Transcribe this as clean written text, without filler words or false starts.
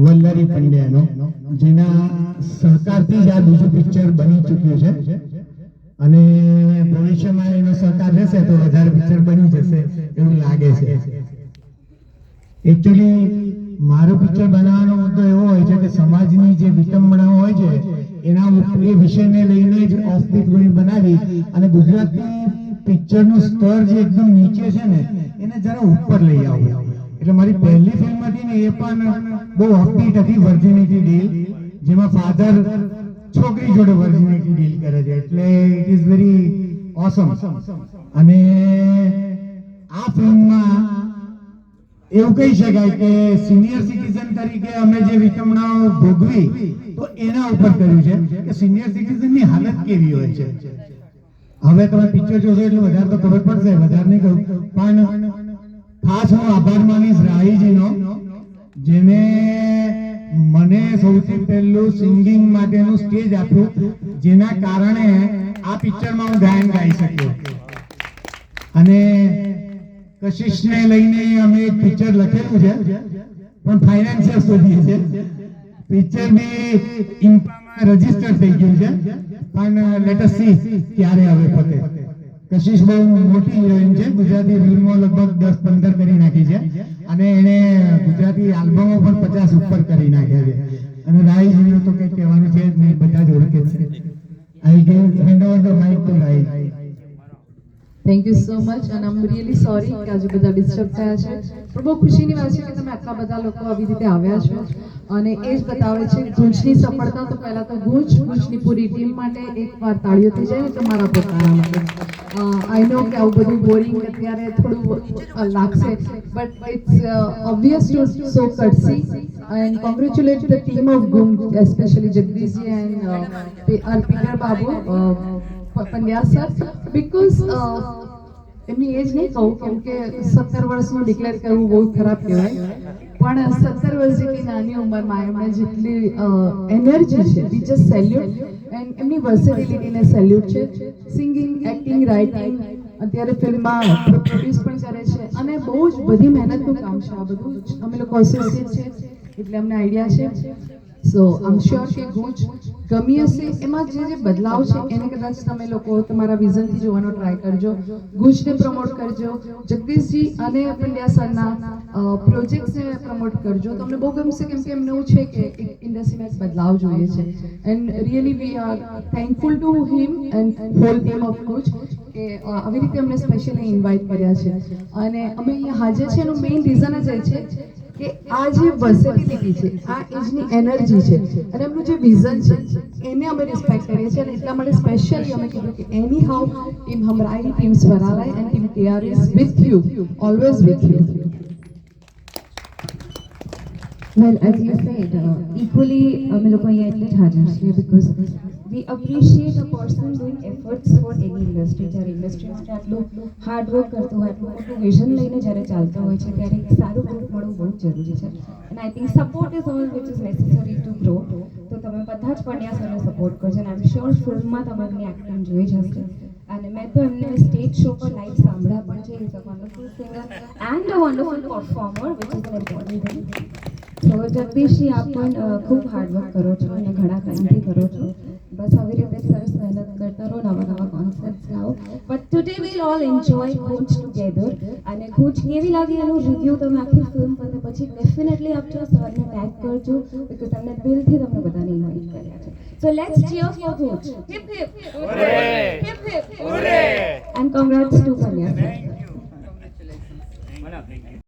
વલ્લરી પંડ્યાનો, જેના સહકારથી જ આ બીજું પિક્ચર બની ચૂક્યું છે અને ભવિષ્યમાં એનો સહકાર રહેશે તો વધારે પિક્ચર બની જશે એવું લાગે છે. એકચ્યુઅલી મારું પિક્ચર બનાવવાનો મુદ્દો એવો હોય છે કે સમાજની જે વિટંબણાઓ હોય છે એના એ વિષયને લઈને જ ઓફબીટ બનાવી અને ગુજરાતી પિક્ચરનું સ્તર જે એકદમ નીચે છે ને એને જરા ઉપર લઈ આવું. એટલે મારી પહેલી ફિલ્મ હતી ને એ પણ બહુ ઓફબીટ હતી, વર્જિનિટી ડીલ, જેમાં ફાધર છોકરી જોડે વર્જિનિટી ડીલ કરે છે. એટલે ઇટ ઇઝ વેરી ઓસમ. અને આ ફિલ્મમાં એવું કહી શકાય કે સિનિયર સિટીઝન તરીકે અમે જે વિટંબણાઓ ભોગવી તો એના ઉપર કર્યું છે કે સિનિયર સિટીઝનની હાલત કેવી હોય છે. હવે તમે પિક્ચર જોશો એટલે વધારે તો ખબર પડશે, વધારે નહીં કહું, પણ ખાસ હું આભાર માનીશ રાહીજીનો, જેને મને સૌથી પહેલું સિંગિંગ માટેનું સ્ટેજ આપ્યું, જેના કારણે આ પિક્ચરમાં હું ગાયન ગાઈ શક્યો. અને કશિશને લઈને અમે એક પિક્ચર લખેલું છે પણ ફાઇનાન્સિયર શોધીએ છે. પિક્ચર બી ઇમ્પામાં રજીસ્ટર થઈ ગયું છે પણ લેટ અસ સી ક્યારે હવે પતે. કશિશ બહુ મોટી હિરોઈન છે, ગુજરાતી ફિલ્મો લગભગ 10-15 કરી નાખી છે અને એને ગુજરાતી આલ્બમો પણ 50 ઉપર કરી નાખ્યા છે. અને રાહીજીનું તો કંઈ કહેવાનું છે નહીં, બધા જ ઓળખે છે. I give hand over the mic to Rahi. Thank you so much અને આઈ એમ રિયલી સોરી કે આજે બધા ડિસ્ટર્બ થયા છે, પણ બહુ ખુશીની વાત છે કે તમે આટલા બધા લોકો આવી રીતે આવ્યા છો અને એ જ બતાવે છે ગુંજની સફળતા. તો પહેલા તો ગુંજની પૂરી ટીમ માટે એકવાર તાળીઓ થઈ જાય ને તમારા પોતાના માટે. આઈ નો કે આવું બધું બોરિંગ અત્યારે થોડું લાગશે, but it's obvious to so courtesy and congratulate the team of Gunj, especially Jagdishji and Pingar Babu. Pandya sir, because એમની એજ નહીં કહું કેમ કે 17 વર્ષનું ડિક્લેર કરવું બહુ ખરાબ કહેવાય, પણ 17 વર્ષ જેટલી નાની ઉંમરમાં એમને જેટલી એનર્જી છે, વી જસ્ટ સેલ્યુટ. એન્ડ એમની વર્સેટિલિટીને સેલ્યુટ છે. સિંગિંગ, એક્ટિંગ, રાઇટિંગ, અત્યારે ફિલ્મમાં પ્રોડ્યુસ પણ કરે છે અને બહુ જ બધી મહેનતનું કામ છે. આ બધું અમે લોકો એસોસિએટ છે એટલે અમને આઈડિયા છે. સો આઈ એમ શ્યોર કે ગુંજ ગમી હશે. એમાં જે બદલાવ છે એને કદાચ તમે લોકો તમારા વિઝનથી જોવાનો ટ્રાય કરજો. ગુંજને પ્રમોટ કરજો, જગદીશજી અને પંડ્યા સરના પ્રોજેક્ટ્સને પ્રમોટ કરજો. તમને બહુ ગમશે કેમ કે એમને એવું છે કે ઇન્ડસ્ટ્રીમાં એક બદલાવ જોઈએ છે. And really we are thankful to him and whole team of Goonj કે આવી રીતે અમને સ્પેશિયલી ઇન્વાઇટ કર્યા છે. અને અમે અહીંયા હાજર છે એનું મેઇન રીઝન જ એ છે કે આ જે વર્સેટિલિટી છે, આ એજની એનર્જી છે અને એમનું જે વિઝન છે એને અમે રિસ્પેક્ટ કરીએ છીએ. અને એટલા માટે સ્પેશિયલી અમે કીધું કે anyhow team Hamrai, team Swaralay and team KR is with you, always with you. Well, as you said, equally, અમે લોકો અહીંયા એટલે જ હાજર છીએ because we appreciate a person doing efforts for any industry. જ્યારે ઇન્ડસ્ટ્રી માટે આટલું હાર્ડ વર્ક કરતું હોય, આટલું મોટું વિઝન લઈને જ્યારે ચાલતા હોય છે ત્યારે એક સારું ગ્રુપ મળવું બહુ જ જરૂરી છે. અને I think support is all which is necessary two grow. તો તમે બધા જ પંડ્યા સરને સપોર્ટ કરજો અને આઈ એમ શ્યોર ફિલ્મમાં તમે એમની એક્ટિંગ જોઈ જ હશે. અને મેં તો એમને સ્ટેજ શો પર લાઈવ સાંભળ્યા પણ છે. Is a wonderful singer and a wonderful performer which is an important thing. તો જગદીશજી આપ પણ ખૂબ હાર્ડવર્ક કરો છો અને ઘણા ટાઈમથી કરો છો. બસ આવી રીતે સરસ મહેનત કરતા રહો, નવા નવા કોન્સેપ્ટ લાવો. But today will all enjoy Gunj together. અને ગુંજ કેવી લાગી એનું રિવ્યૂ તમે આખી ફિલ્મ પતે પછી ડેફિનેટલી આપજો, સરને ટેગ કરજો બિકોઝ તમને દિલથી તમને બધાને ઇન્વાઇટ કર્યા છે. So let's cheer for Goonj. Hip hip hurray, hip hip hurray, and congrats to Pandya sir.